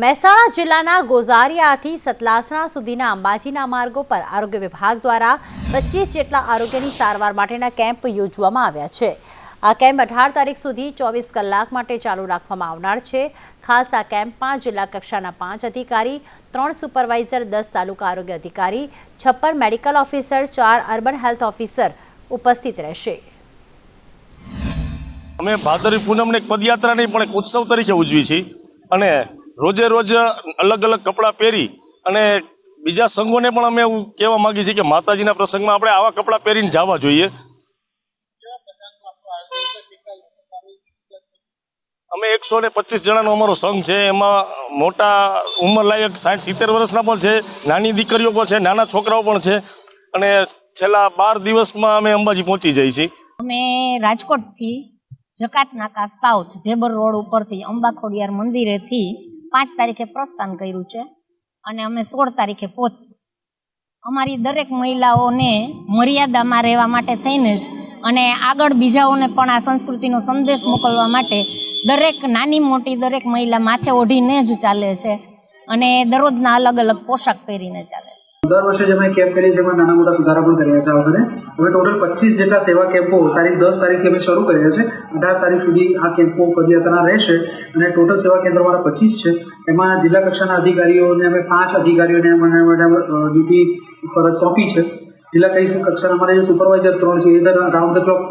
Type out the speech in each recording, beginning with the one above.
મહેસાણા જિલ્લાના ગોઝારિયાથી સતલાસણા સુધીના અંબાજીના માર્ગો પર આરોગ્ય વિભાગ દ્વારા 25 જેટલા આરોગ્યની સારવાર માટેના કેમ્પ યોજવામાં આવ્યા છે। આ કેમ્પ 18 તારીખ સુધી 24 કલાક માટે ચાલુ રાખવામાં આવનાર છે। ખાસ આ કેમ્પમાં જિલ્લા કક્ષાના 5 અધિકારી, 3 સુપરવાઇઝર, 10 તાલુકા આરોગ્ય અધિકારી, 56 medical officer, 4 urban health officer ઉપસ્થિત રહેશે। અમે ભાદરવી પૂનમને એક પદયાત્રા નહીં પણ એક ઉત્સવ તરીકે ઉજવી છે અને રોજે રોજ અલગ અલગ કપડાં પહેરી અને બીજા સંઘોને પણ અમે એવું કહેવા માંગીએ છીએ કે માતાજીના પ્રસંગમાં આપણે આવા કપડાં પહેરીને જવા જોઈએ। અમે 125 જણાનો અમારો સંઘ છે। એમાં મોટા ઉંમરલાયક 60-70 વર્ષના પણ છે, નાની દીકરીઓ પણ છે, નાના છોકરાઓ પણ છે અને છેલ્લા 12 દિવસમાં અમે અંબાજી પહોંચી જઈએ છીએ। અમે રાજકોટથી જકાત નાકા સાઉથ ઢેબર રોડ ઉપરથી અંબા ખોડિયાર મંદિરેથી 5 તારીખે પ્રસ્થાન કર્યું છે અને અમે 16 તારીખે પહોંચશું। અમારી દરેક મહિલાઓને મર્યાદામાં રહેવા માટે થઈને જ અને આગળ બીજાઓને પણ આ સંસ્કૃતિનો સંદેશ મોકલવા માટે દરેક નાની મોટી દરેક મહિલા માથે ઓઢીને જ ચાલે છે અને દરરોજના અલગ અલગ પોશાક પહેરીને ચાલે। દર વર્ષે જે અમે કેમ્પ કરીએ છીએ એમાં નાના મોટા સુધારા પણ કર્યા છે। આ વખતે હવે ટોટલ 25 જેટલા સેવા કેમ્પો તારીખ 10 તારીખથી અમે શરૂ કર્યા છે। 18 તારીખ સુધી આ કેમ્પો પદયાત્રા રહેશે અને ટોટલ સેવા કેન્દ્રો અમારા 25 છે। એમાં જિલ્લા કક્ષાના અધિકારીઓને અમે 5 અધિકારીઓને ડ્યુટી ફરજ સોંપી છે। જિલ્લા કક્ષાના અમારા જે સુપરવાઇઝર 3 છે એ round the clock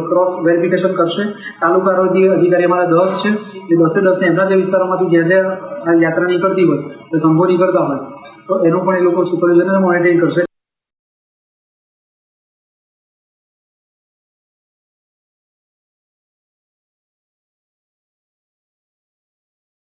cross verification કરશે। તાલુકા આરોગ્ય અધિકારી અમારા 10 છે, એ 10-10 એમના જે વિસ્તારોમાંથી જ્યાં યાત્રા નીકળતી હોય, તો સંઘો નીકળતા હોય તો એનું પણ એ લોકો સુપરવિઝન મોનિટરિંગ કરશે।